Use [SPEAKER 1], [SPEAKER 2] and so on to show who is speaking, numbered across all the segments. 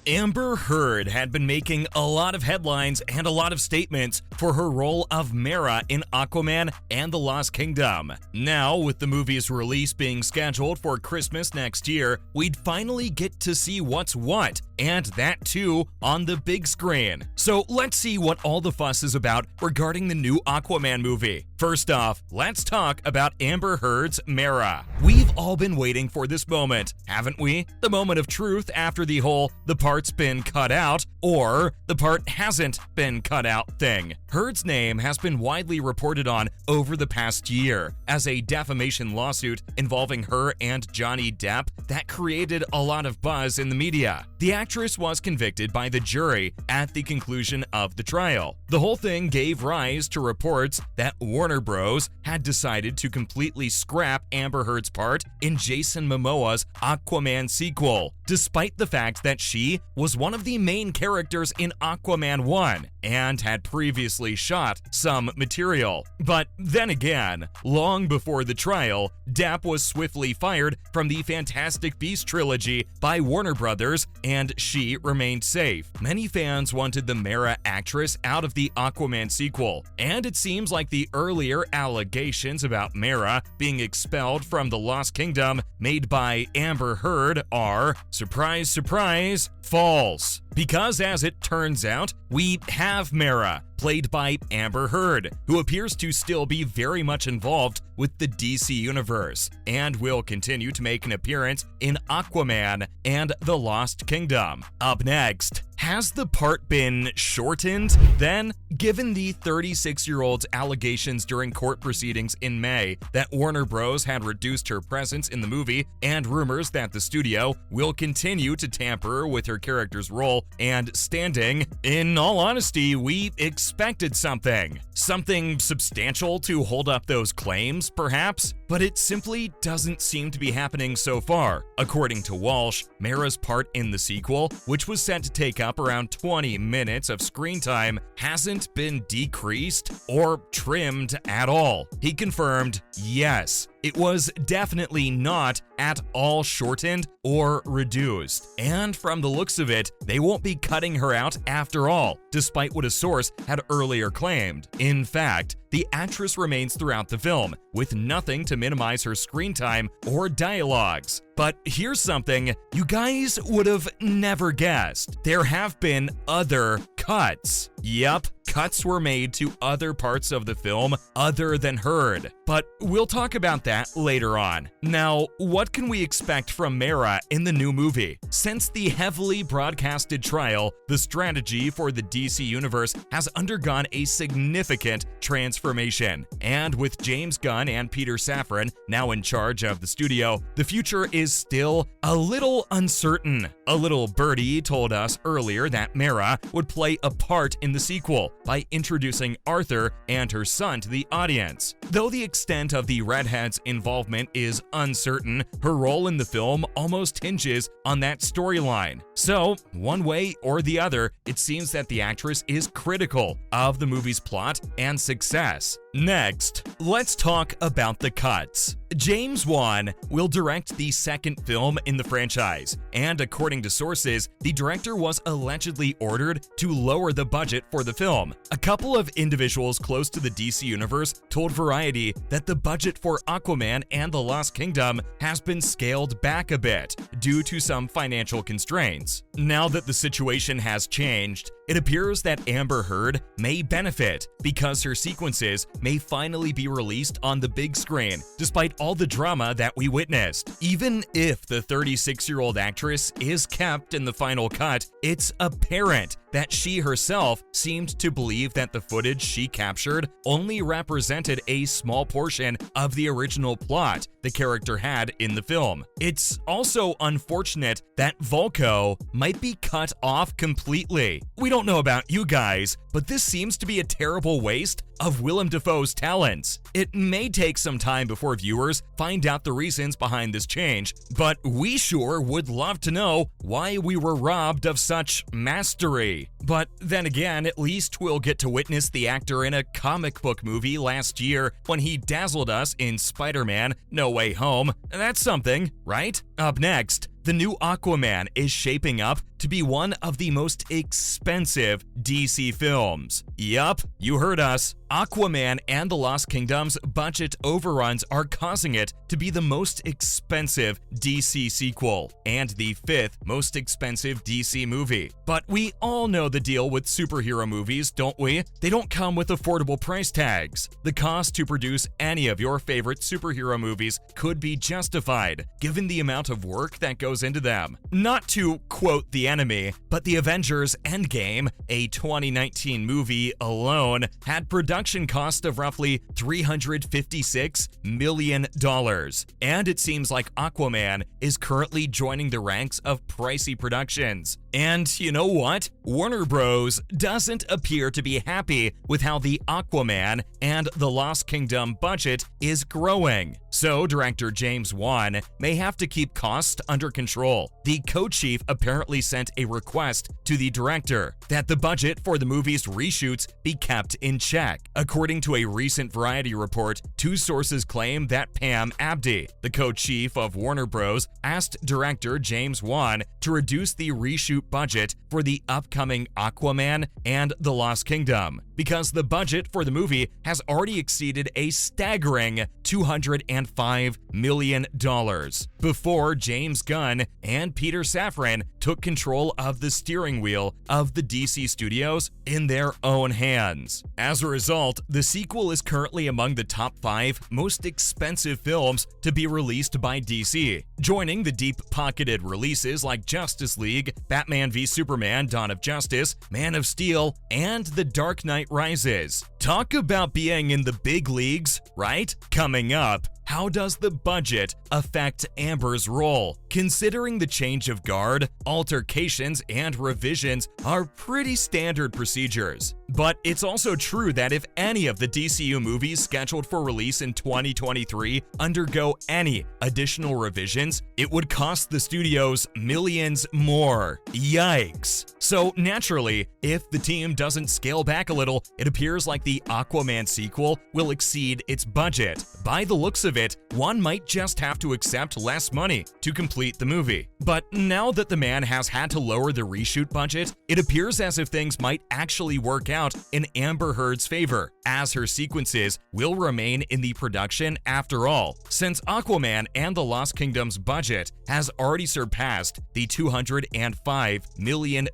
[SPEAKER 1] Amber Heard had been making a lot of headlines and a lot of statements for her role of Mera in Aquaman and the Lost Kingdom. Now, with the movie's release being scheduled for Christmas next year, we'd finally get to see what's what, and that too on the big screen. So let's see what all the fuss is about regarding the new Aquaman movie. First off, let's talk about Amber Heard's Mera. We've all been waiting for this moment, haven't we? The moment of truth after the whole "the part's been cut out" or "the part hasn't been cut out" thing. Heard's name has been widely reported on over the past year as a defamation lawsuit involving her and Johnny Depp that created a lot of buzz in the media. The actress was convicted by the jury at the conclusion of the trial. The whole thing gave rise to reports that Warner Bros. Had decided to completely scrap Amber Heard's part in Jason Momoa's Aquaman sequel, despite the fact that she was one of the main characters in Aquaman 1 and had previously shot some material. But then again, long before the trial, Depp was swiftly fired from the Fantastic Beasts trilogy by Warner Bros., and she remained safe. Many fans wanted the Mera actress out of the Aquaman sequel, and it seems like the earlier allegations about Mera being expelled from the Lost Kingdom made by Amber Heard are, surprise, surprise, false. Because as it turns out, we have Mera, played by Amber Heard, who appears to still be very much involved with the DC universe, and will continue to make an appearance in Aquaman and the Lost Kingdom. Up next, has the part been shortened? Then, given the 36-year-old's allegations during court proceedings in May that Warner Bros. Had reduced her presence in the movie, and rumors that the studio will continue to tamper with her character's role and standing, in all honesty, we expected something. Something substantial to hold up those claims, perhaps? But it simply doesn't seem to be happening so far. According to Walsh, Mera's part in the sequel, which was set to take up around 20 minutes of screen time, hasn't been decreased or trimmed at all. He confirmed, yes, it was definitely not at all shortened or reduced. And from the looks of it, they won't be cutting her out after all, despite what a source had earlier claimed. In fact, the actress remains throughout the film, with nothing to minimize her screen time or dialogues. But here's something you guys would have never guessed. There have been other cuts. Yup, cuts were made to other parts of the film other than Heard, but we'll talk about that later on. Now, what can we expect from Mera in the new movie? Since the heavily broadcasted trial, the strategy for the DC universe has undergone a significant transformation. And with James Gunn and Peter Safran now in charge of the studio, the future is still a little uncertain. A little birdie told us earlier that Mera would play a part in the sequel by introducing Arthur and her son to the audience. Though the extent of the redhead's involvement is uncertain, her role in the film almost hinges on that storyline. So, one way or the other, it seems that the actress is critical of the movie's plot and success. Next, let's talk about the cuts. James Wan will direct the second film in the franchise, and according to sources, the director was allegedly ordered to lower the budget for the film. A couple of individuals close to the DC universe told Variety that the budget for Aquaman and the Lost Kingdom has been scaled back a bit due to some financial constraints. Now that the situation has changed, it appears that Amber Heard may benefit because her sequences may finally be released on the big screen, despite all the drama that we witnessed. Even if the 36-year-old actress is kept in the final cut, it's apparent that she herself seemed to believe that the footage she captured only represented a small portion of the original plot the character had in the film. It's also unfortunate that Volko might be cut off completely. We don't know about you guys, but this seems to be a terrible waste of Willem Dafoe's talents. It may take some time before viewers find out the reasons behind this change, but we sure would love to know why we were robbed of such mastery. But then again, at least we'll get to witness the actor in a comic book movie last year when he dazzled us in Spider-Man: No Way Home. That's something, right? Up next, the new Aquaman is shaping up to be one of the most expensive DC films. Yup, you heard us. Aquaman and the Lost Kingdom's budget overruns are causing it to be the most expensive DC sequel and the 5th most expensive DC movie. But we all know the deal with superhero movies, don't we? They don't come with affordable price tags. The cost to produce any of your favorite superhero movies could be justified, given the amount of work that goes into them. Not to quote the enemy, but the Avengers Endgame, a 2019 movie alone, had production cost of roughly $356 million. And it seems like Aquaman is currently joining the ranks of pricey productions. And you know what? Warner Bros. Doesn't appear to be happy with how the Aquaman and the Lost Kingdom budget is growing. So director James Wan may have to keep costs under control. The co-chief apparently sent a request to the director that the budget for the movie's reshoots be kept in check. According to a recent Variety report, 2 sources claim that Pam Abdi, the co-chief of Warner Bros., asked director James Wan to reduce the reshoot budget for the upcoming Aquaman and the Lost Kingdom, because the budget for the movie has already exceeded a staggering $205 million before James Gunn and Peter Safran took control of the steering wheel of the DC studios in their own hands. As a result, the sequel is currently among the top 5 most expensive films to be released by DC, joining the deep-pocketed releases like Justice League, Batman v Superman: Dawn of Justice, Man of Steel, and The Dark Knight Rises. Talk about being in the big leagues, right? Coming up, how does the budget affect Amber's role? Considering the change of guard, altercations, and revisions are pretty standard procedures. But it's also true that if any of the DCU movies scheduled for release in 2023 undergo any additional revisions, it would cost the studios millions more. Yikes. So naturally, if the team doesn't scale back a little, it appears like the Aquaman sequel will exceed its budget. By the looks of it, one might just have to accept less money to complete the movie. But now that the man has had to lower the reshoot budget, it appears as if things might actually work out in Amber Heard's favor, as her sequences will remain in the production after all, since Aquaman and the Lost Kingdom's budget has already surpassed the $205 million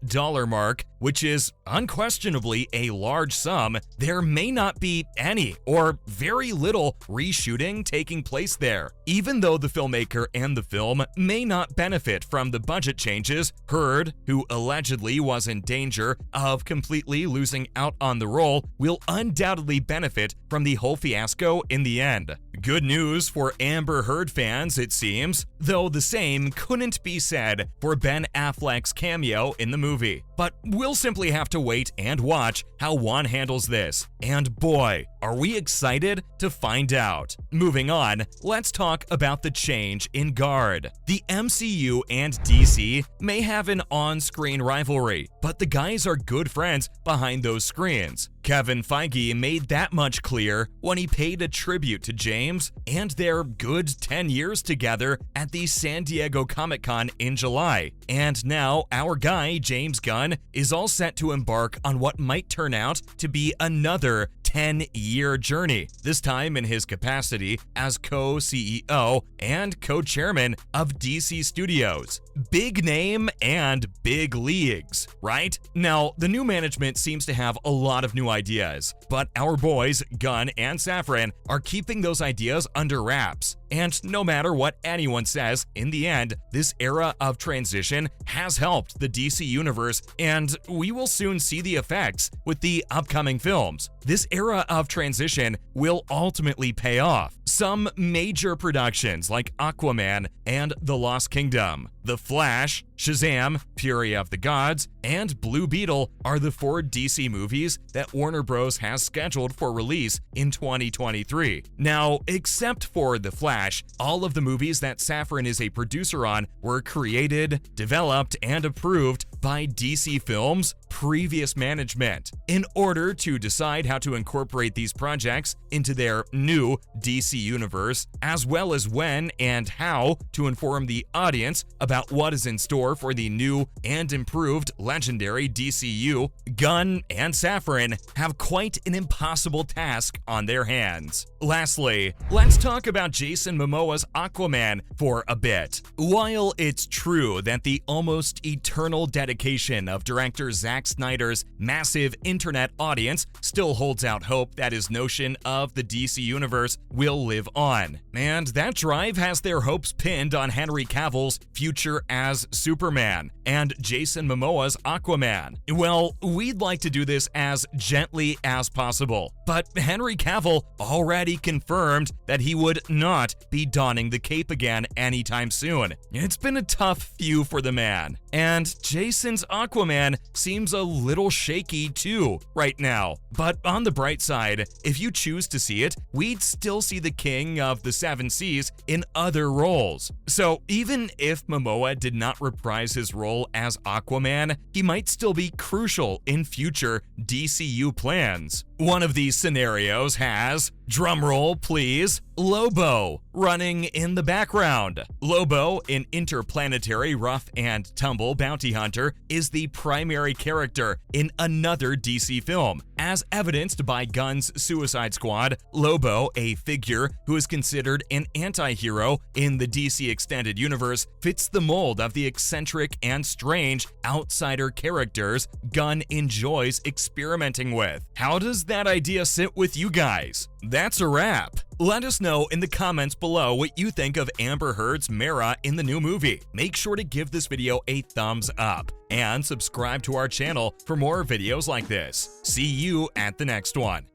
[SPEAKER 1] mark, which is unquestionably a large sum. There may not be any or very little reshooting taking place there. Even though the filmmaker and the film may not benefit from the budget changes, Heard, who allegedly was in danger of completely losing out on the role, will undoubtedly benefit from the whole fiasco in the end. Good news for Amber Heard fans, it seems, though the same couldn't be said for Ben Affleck's cameo in the movie. But we'll simply have to wait and watch how Wan handles this. And boy, are we excited to find out. Moving on, let's talk about the change in guard. The MCU and DC may have an on-screen rivalry, but the guys are good friends behind those screens. Kevin Feige made that much clear when he paid a tribute to James and their good 10 years together at the San Diego Comic-Con in July. And now our guy, James Gunn, is all set to embark on what might turn out to be another 10-year journey, this time in his capacity as co-CEO and co-chairman of DC Studios. Big name and big leagues, right? Now, the new management seems to have a lot of new ideas, but our boys, Gunn and Safran, are keeping those ideas under wraps. And no matter what anyone says, in the end, this era of transition has helped the DC universe, and we will soon see the effects with the upcoming films. This era of transition will ultimately pay off. Some major productions like Aquaman and The Lost Kingdom, The Flash, Shazam, Fury of the Gods, and Blue Beetle are the 4 DC movies that Warner Bros. Has scheduled for release in 2023. Now, except for The Flash, all of the movies that Safran is a producer on were created, developed, and approved by DC Films previous management in order to decide how to incorporate these projects into their new DC universe, as well as when and how to inform the audience about what is in store for the new and improved legendary DCU. Gunn and Safran have quite an impossible task on their hands. Lastly, let's talk about Jason Momoa's Aquaman for a bit. While it's true that the almost eternal dedication of director Zack Snyder's massive internet audience still holds out hope that his notion of the DC universe will live on, and that drive has their hopes pinned on Henry Cavill's future as Superman and Jason Momoa's Aquaman. Well, we'd like to do this as gently as possible, but Henry Cavill already confirmed that he would not be donning the cape again anytime soon. It's been a tough few for the man, and Jason's Aquaman seems a little shaky too right now. But on the bright side, if you choose to see it, we'd still see the King of the Seven Seas in other roles. So even if Momoa did not reprise his role as Aquaman, he might still be crucial in future DCU plans. One of these scenarios has, drumroll please, Lobo running in the background. Lobo, an interplanetary rough and tumble bounty hunter, is the primary character in another DC film. As evidenced by Gunn's Suicide Squad, Lobo, a figure who is considered an anti-hero in the DC Extended Universe, fits the mold of the eccentric and strange outsider characters Gunn enjoys experimenting with. How does that idea sit with you guys? That's a wrap. Let us know in the comments below what you think of Amber Heard's Mara in the new movie. Make sure to give this video a thumbs up and subscribe to our channel for more videos like this. See you at the next one.